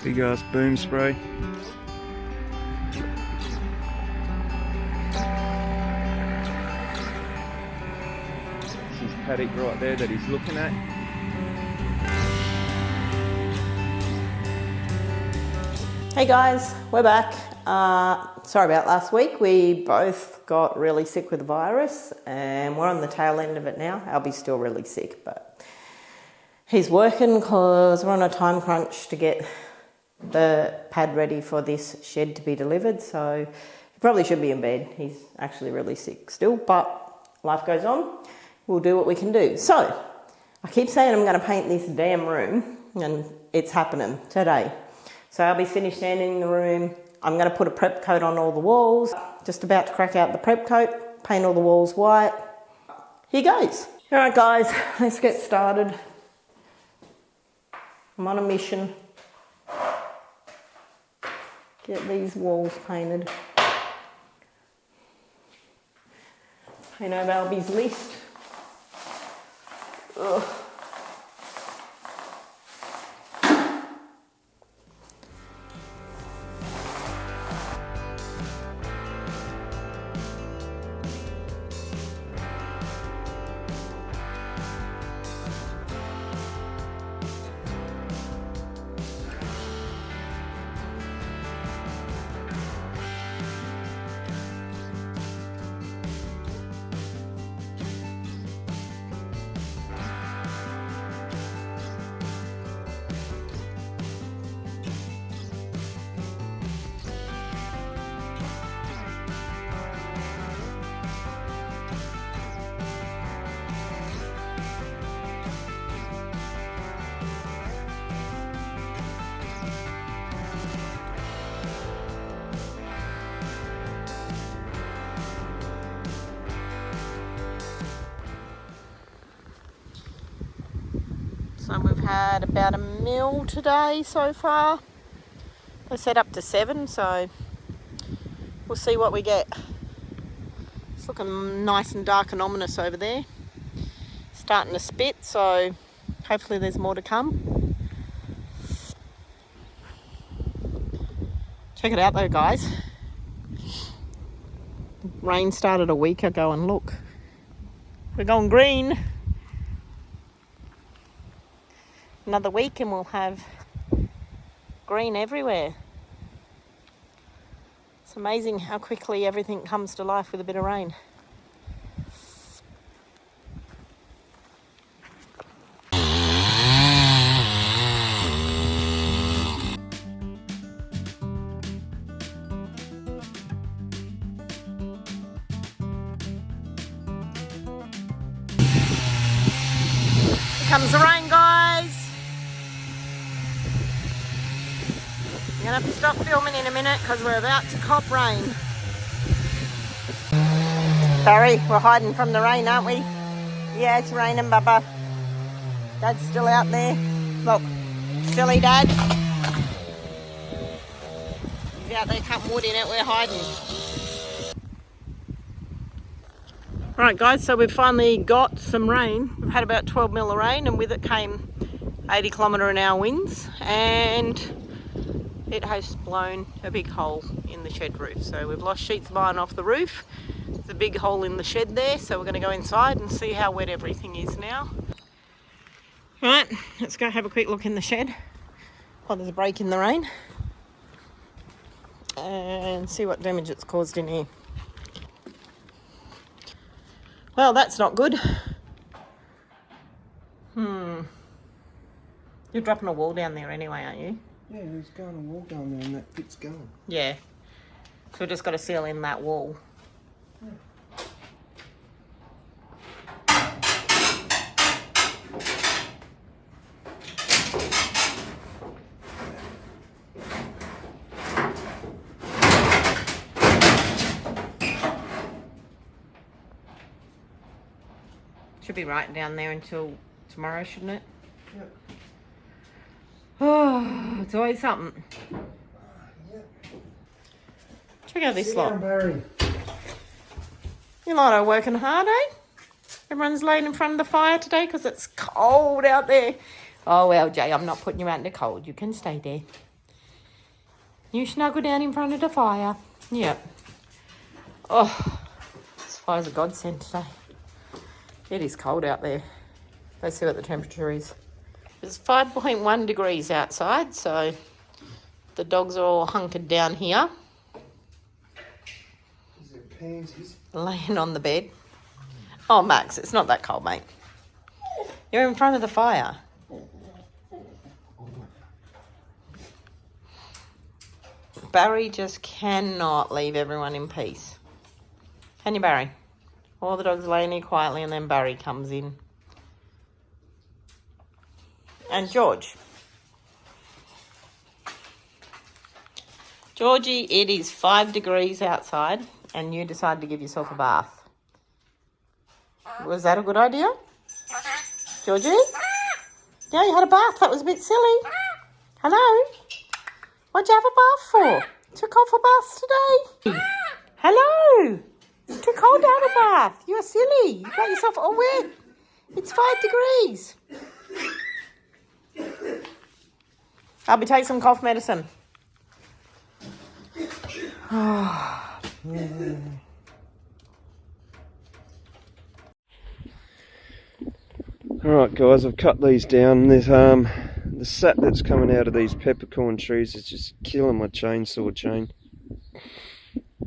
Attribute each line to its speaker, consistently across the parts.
Speaker 1: Big ass boom spray. This is paddock right there that he's looking at.
Speaker 2: Hey guys, we're back. Sorry about last week. We both got really sick with the virus and we're on the tail end of it now. Albi's still really sick, but he's working because we're on a time crunch to get the pad ready for this shed to be delivered. So he probably should be in bed. He's actually really sick still, but life goes on. We'll do what we can do. So I keep saying I'm going to paint this damn room and it's happening today. So Albi's finished sanding in the room. I'm going to put a prep coat on all the walls. Just about to crack out the prep coat, paint all the walls white. Here goes. All right, guys, let's get started. I'm on a mission. Get these walls painted. Paint over Albi's list. Ugh. So we've had about 1 mil today so far. We're set up to 7, so we'll see what we get. It's looking nice and dark and ominous over there. Starting to spit, so hopefully there's more to come. Check it out though, guys. Rain started a week ago and look, we're going green. Another week and we'll have green everywhere. It's amazing how quickly everything comes to life with a bit of rain. Here comes the rain, guys. I'm going to have to stop filming in a minute because we're about to cop rain. Sorry, we're hiding from the rain, aren't we? Yeah, it's raining, Bubba. Dad's still out there. Look, silly Dad. He's out there cutting wood in it, we're hiding. Right guys, so we've finally got some rain. We've had about 12 mil of rain and with it came 80 km/h winds and it has blown a big hole in the shed roof. So we've lost sheets of iron off the roof. There's a big hole in the shed there, so we're going to go inside and see how wet everything is now. Right, let's go have a quick look in the shed while there's a break in the rain and see what damage it's caused in here. Well, that's not good. You're dropping a wall down there anyway, aren't you?
Speaker 3: Yeah, there's going a wall down there and that bit's going.
Speaker 2: Yeah. So we've just got to seal in that wall.
Speaker 3: Yeah.
Speaker 2: Should be right down there until tomorrow, shouldn't it?
Speaker 3: Yep.
Speaker 2: Oh, it's always something.
Speaker 3: Yep.
Speaker 2: Check out this
Speaker 3: Sit
Speaker 2: lot.
Speaker 3: down, Barry.
Speaker 2: You lot are working hard, eh? Everyone's laying in front of the fire today because it's cold out there. Oh, well, Jay, I'm not putting you out in the cold. You can stay there. You snuggle down in front of the fire. Yep. Oh, this fire's a godsend today. It is cold out there. Let's see what the temperature is. It's 5.1 degrees outside, so the dogs are all hunkered down here.
Speaker 3: Is it pansies?
Speaker 2: Laying on the bed. Oh, Max, it's not that cold, mate. You're in front of the fire. Barry just cannot leave everyone in peace. Can you, Barry? All the dogs laying here quietly and then Barry comes in. And George. Georgie, it is 5 degrees outside and you decided to give yourself a bath. Was that a good idea? Georgie? Yeah, you had a bath. That was a bit silly. Hello? What'd you have a bath for? Too cold for baths today? Hello? Too cold to have a bath. You're silly. You got yourself all wet. It's 5 degrees. Albi, take some cough medicine.
Speaker 1: Alright guys, I've cut these down. There's the sap that's coming out of these peppercorn trees is just killing my chainsaw chain.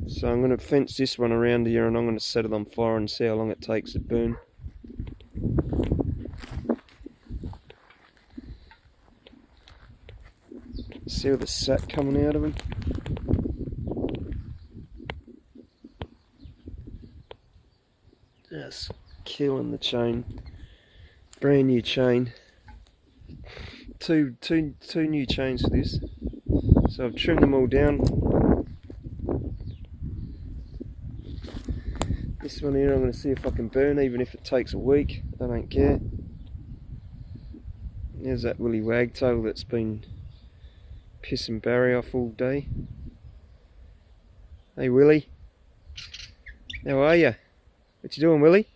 Speaker 1: So I'm going to fence this one around here and I'm going to set it on fire and see how long it takes to burn. See all the sap coming out of them. Just killing the chain. Brand new chain. Two new chains for this. So I've trimmed them all down. This one here I'm going to see if I can burn, even if it takes a week. I don't care. There's that Willy Wagtail that's been pissing Barry off all day. Hey Willy, how are you? What you doing, Willy?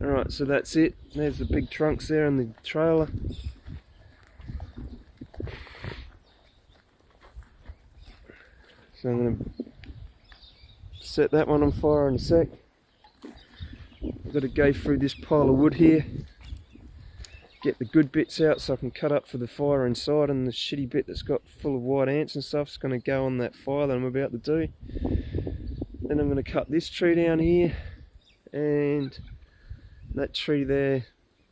Speaker 1: Alright, so that's it. There's the big trunks there and the trailer. So I'm going to set that one on fire in a sec. I've got to go through this pile of wood here, get the good bits out so I can cut up for the fire inside, and the shitty bit that's got full of white ants and stuff is going to go on that fire that I'm about to do. Then I'm going to cut this tree down here, and that tree there,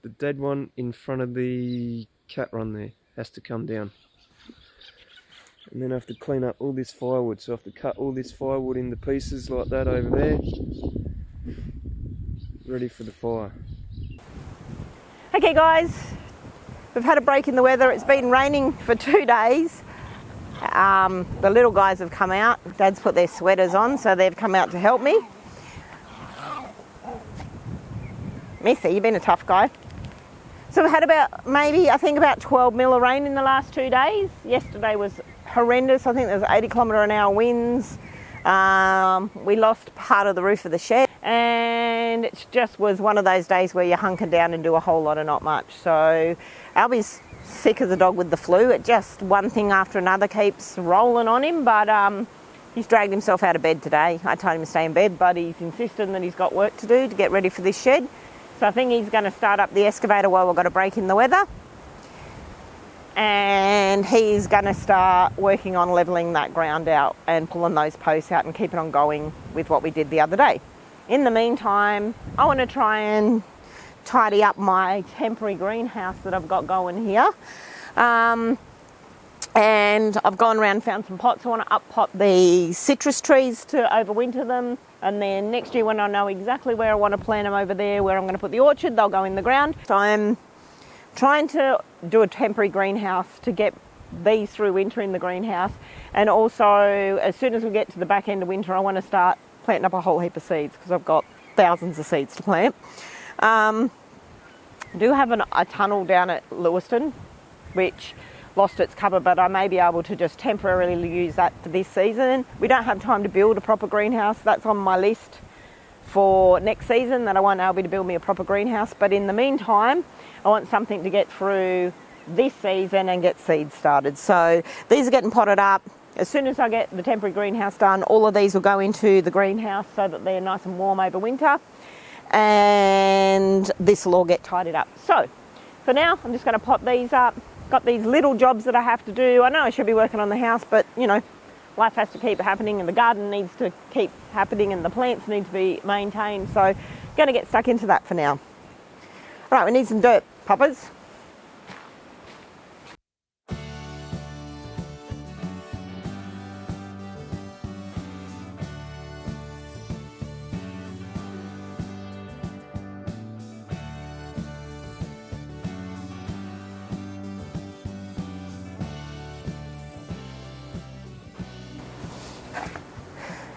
Speaker 1: the dead one in front of the cat run there, has to come down. And then I have to clean up all this firewood, so I have to cut all this firewood into pieces like that over there, ready for the fire.
Speaker 2: Okay guys, we've had a break in the weather. It's been raining for 2 days. The little guys have come out. Dad's put their sweaters on, so they've come out to help me. Missy, you've been a tough guy. So we've had about, maybe, I think about 12 mil of rain in the last 2 days. Yesterday was horrendous. I think there was 80 km/h winds. We lost part of the roof of the shed, and it just was one of those days where you hunker down and do a whole lot of not much. So Albi's sick as a dog with the flu. It just, one thing after another keeps rolling on him, but he's dragged himself out of bed today. I told him to stay in bed, but he's insisting that he's got work to do to get ready for this shed. So I think he's going to start up the excavator while we've got a break in the weather. And he's going to start working on levelling that ground out and pulling those posts out and keeping on going with what we did the other day. In the meantime, I want to try and tidy up my temporary greenhouse that I've got going here. And I've gone around and found some pots. I want to up-pot the citrus trees to overwinter them. And then next year, when I know exactly where I want to plant them over there, where I'm going to put the orchard, they'll go in the ground. So I'm trying to do a temporary greenhouse to get these through winter in the greenhouse. And also, as soon as we get to the back end of winter, I want to start planting up a whole heap of seeds because I've got thousands of seeds to plant. I do have a tunnel down at Lewiston, which lost its cover, but I may be able to just temporarily use that for this season. We don't have time to build a proper greenhouse. That's on my list for next season that I want Albi to build me a proper greenhouse, but in the meantime I want something to get through this season and get seeds started. So these are getting potted up. As soon as I get the temporary greenhouse done, all of these will go into the greenhouse so that they're nice and warm over winter, and this will all get tidied up. So for now I'm just going to pot these up. Got these little jobs that I have to do. I know I should be working on the house, but you know, life has to keep happening and the garden needs to keep happening and the plants need to be maintained. So going to get stuck into that for now. All right, we need some dirt, poppers.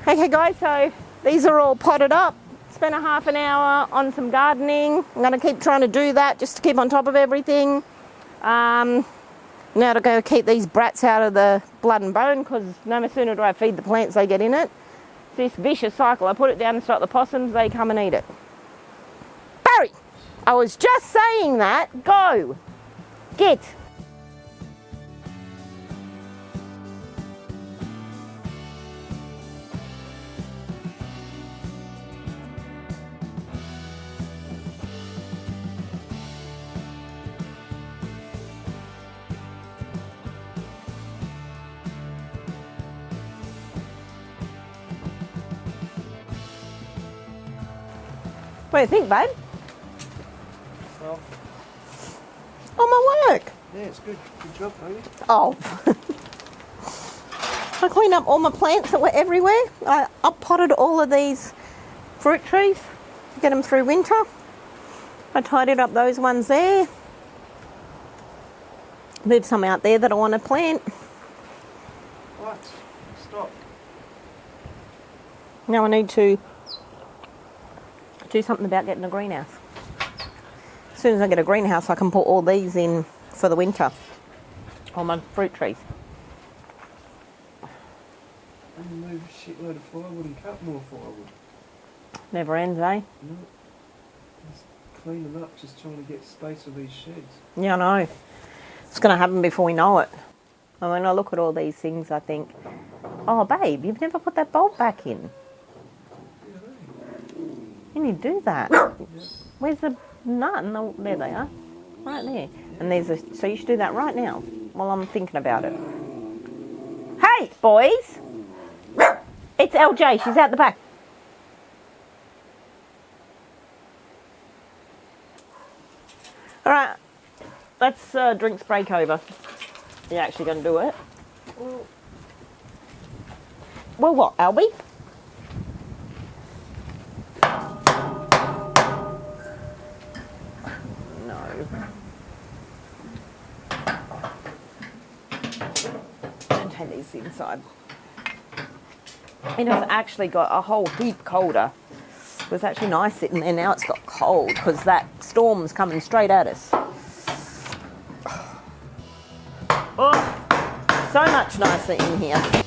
Speaker 2: Okay guys, so these are all potted up. Spent a half an hour on some gardening. I'm going to keep trying to do that just to keep on top of everything. Now to go keep these brats out of the blood and bone, because no sooner do I feed the plants, they get in it. It's this vicious cycle. I put it down and stop the possums, they come and eat it. Barry, I was just saying that. Go. Get. What do you think, babe?
Speaker 3: Well,
Speaker 2: Oh, my work.
Speaker 3: yeah, it's good. Good job, baby.
Speaker 2: Oh. I cleaned up all my plants that were everywhere. I up-potted all of these fruit trees to get them through winter. I tidied up those ones there. Moved some out there that I want to plant.
Speaker 3: What? Stop.
Speaker 2: Now I need to do something about getting a greenhouse. As soon as I get a greenhouse, I can put all these in for the winter. All my fruit trees.
Speaker 3: And move a shitload of firewood and cut more firewood.
Speaker 2: Never ends, eh?
Speaker 3: No. Just clean them up, just trying to get space for these sheds.
Speaker 2: Yeah, I know. It's going to happen before we know it. And when I look at all these things, I think, oh, babe, you've never put that bulb back in. You need to do that. Where's the nut? No, there they are. Right there. And there's a, so you should do that right now while I'm thinking about it. Hey, boys. It's LJ. She's out the back. All right. Let's drinks break over. You're actually going to do it? Well, what, Albi? No. Don't take these inside. It has actually got a whole heap colder. It was actually nice sitting there. Now it's got cold because that storm's coming straight at us. Oh, so much nicer in here.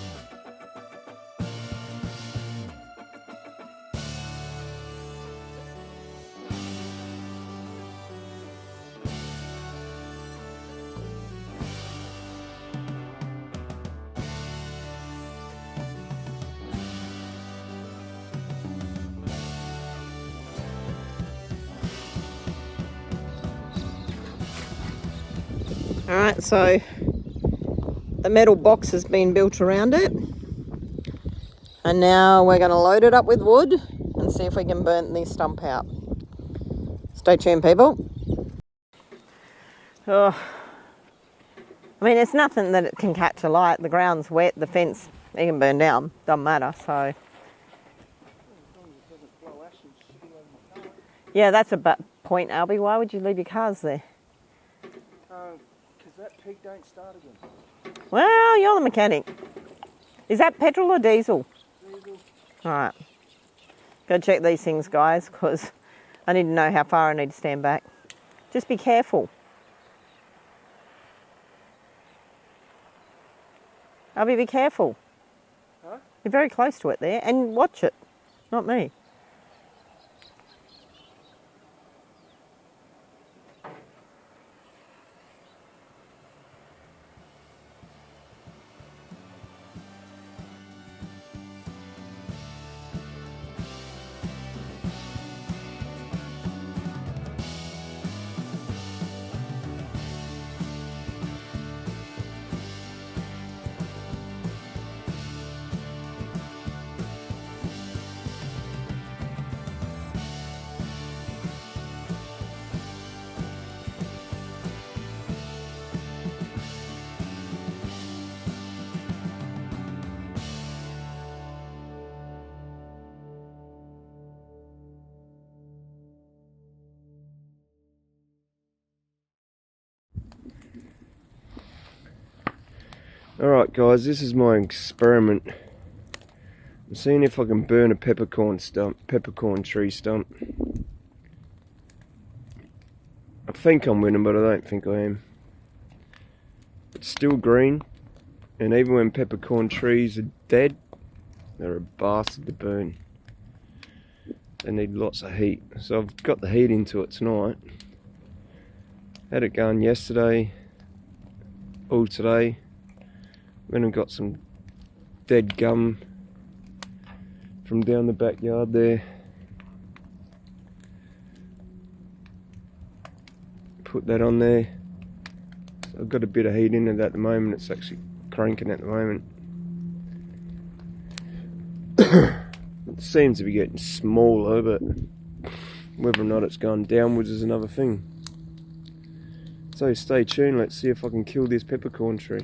Speaker 2: Alright, so the metal box has been built around it, and now we're going to load it up with wood and see if we can burn this stump out. Stay tuned, people. Oh. I mean, it's nothing that it can catch alight. The ground's wet, the fence, it can burn down, doesn't matter, so. Yeah, that's a point, Albi. Why would you leave your cars there?
Speaker 3: Because that pig don't start again.
Speaker 2: Well, you're the mechanic. Is that petrol or diesel?
Speaker 3: Diesel.
Speaker 2: All right. Go check these things, guys, because I need to know how far I need to stand back. Just be careful. Albi, be careful.
Speaker 3: Huh?
Speaker 2: You're very close to it there, and watch it, not me.
Speaker 1: Alright guys, this is my experiment. I'm seeing if I can burn a peppercorn tree stump. I think I'm winning, but I don't think I am. It's still green, and even when peppercorn trees are dead, they're a bastard to burn. They need lots of heat, so I've got the heat into it tonight. Had it going yesterday, all today. Went and got some dead gum from down the backyard there. Put that on there. So I've got a bit of heat in it at the moment. It's actually cranking at the moment. It seems to be getting smaller, but whether or not it's gone downwards is another thing. So stay tuned, let's see if I can kill this peppercorn tree.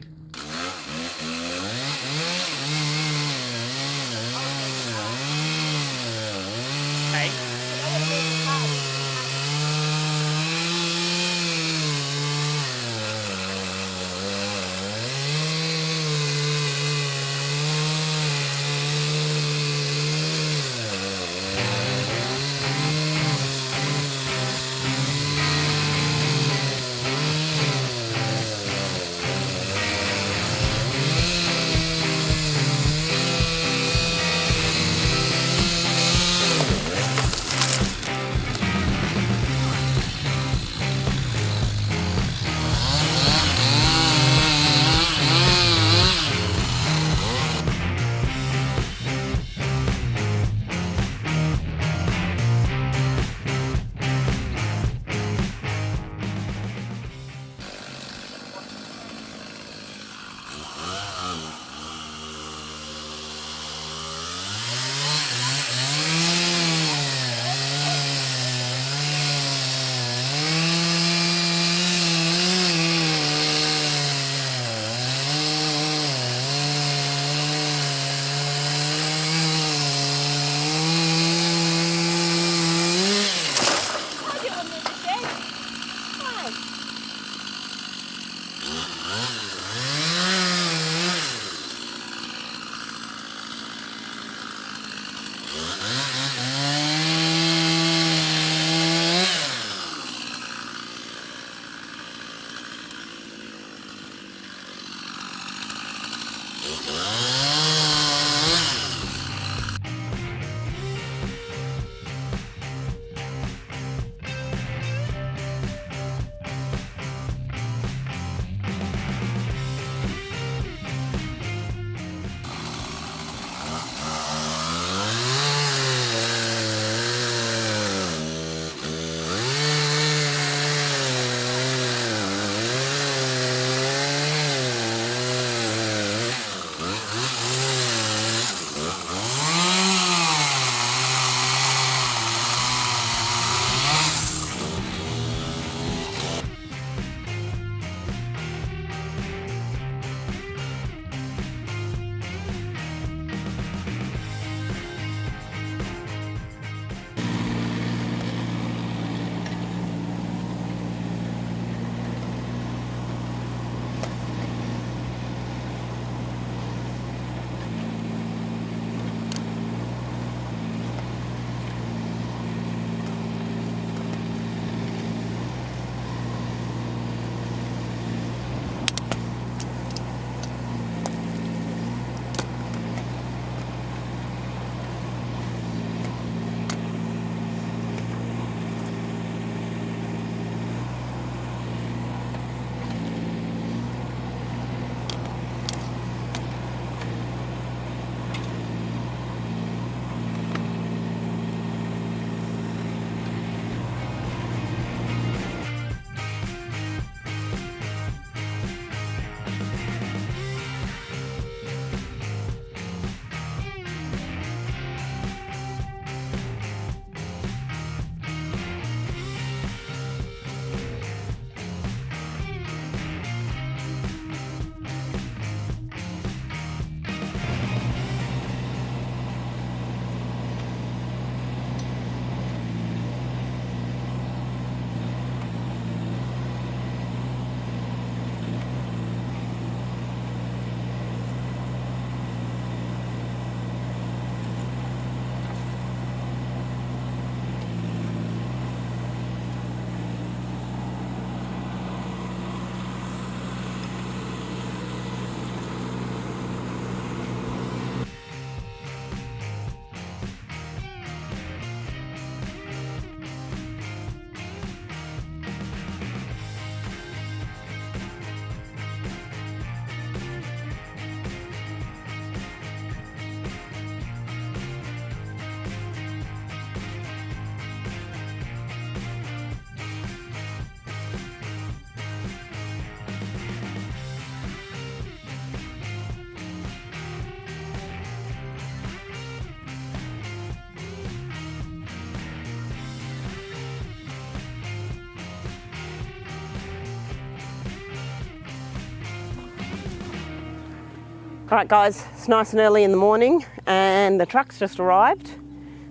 Speaker 2: Alright guys, it's nice and early in the morning and the truck's just arrived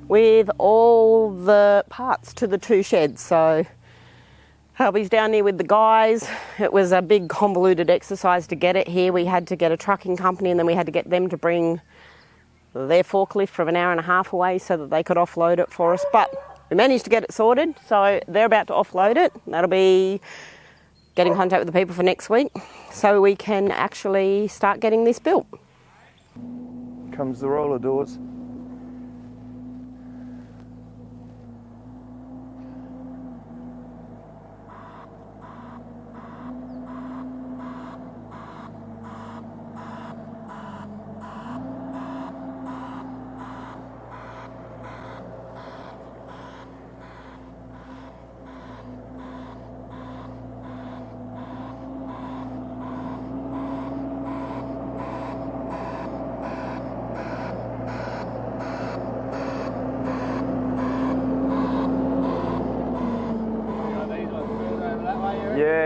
Speaker 2: with all the parts to the 2 sheds. So Albi's down here with the guys. It was a big convoluted exercise to get it here. We had to get a trucking company and then we had to get them to bring their forklift from an hour and a half away so that they could offload it for us. But we managed to get it sorted, so they're about to offload it. That'll be get in contact with the people for next week so we can actually start getting this built.
Speaker 1: Comes the roller doors.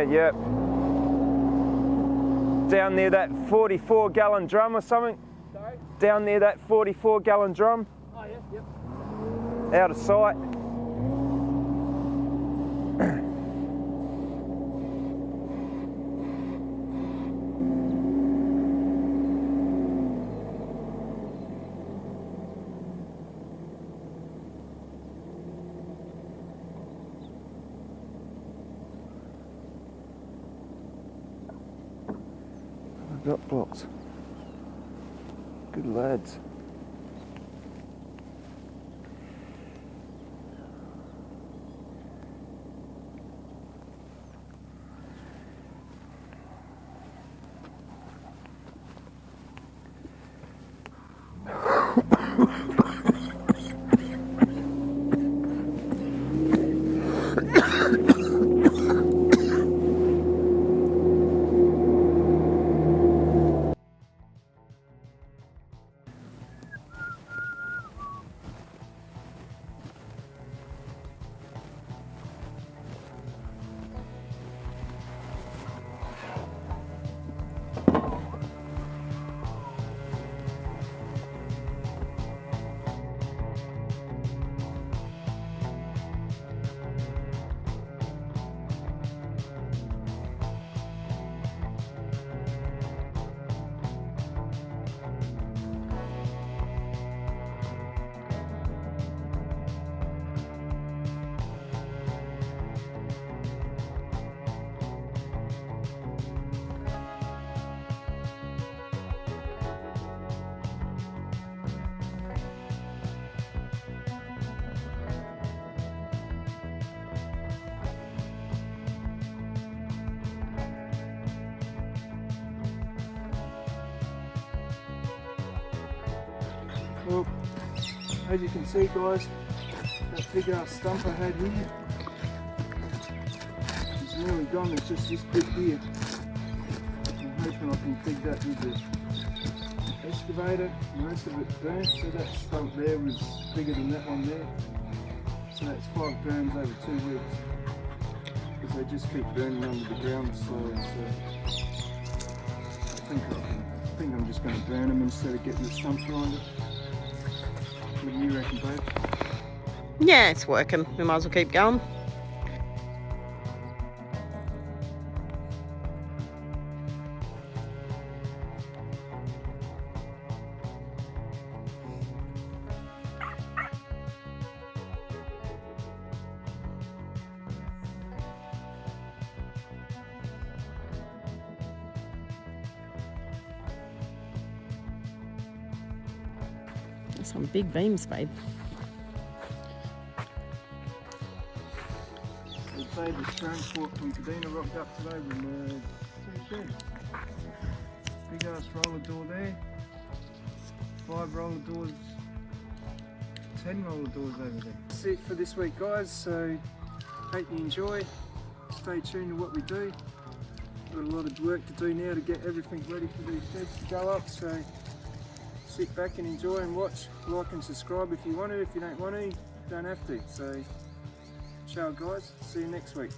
Speaker 1: Yeah. Down near that 44-gallon drum or something.
Speaker 3: Sorry?
Speaker 1: Down near that 44-gallon drum.
Speaker 3: Oh, yeah, yep.
Speaker 1: Out of sight. Got blocks. Good lads.
Speaker 3: Well, as you can see guys, that big ass stump I had here is nearly gone. It's just this bit here. I'm hoping I can dig that with the excavator. The rest of it burnt, so that stump there was bigger than that one there. So that's 5 grams over 2 weeks. Because they just keep burning under the ground slowly. So I think I'm just going to burn them instead of getting the stump grinder. What do you reckon, babe?
Speaker 2: Yeah, it's working. We might as well keep going. Some big beams, babe.
Speaker 3: The babe was transport from Cadena rocked up today with 2 sheds. Big ass roller door there, 5 roller doors, 10 roller doors over there. That's it for this week guys, so hope you enjoy. Stay tuned to what we do. Got a lot of work to do now to get everything ready for these sheds to go up, so sit back and enjoy and watch. Like and subscribe if you want to. If you don't want to, you don't have to. So ciao guys, see you next week.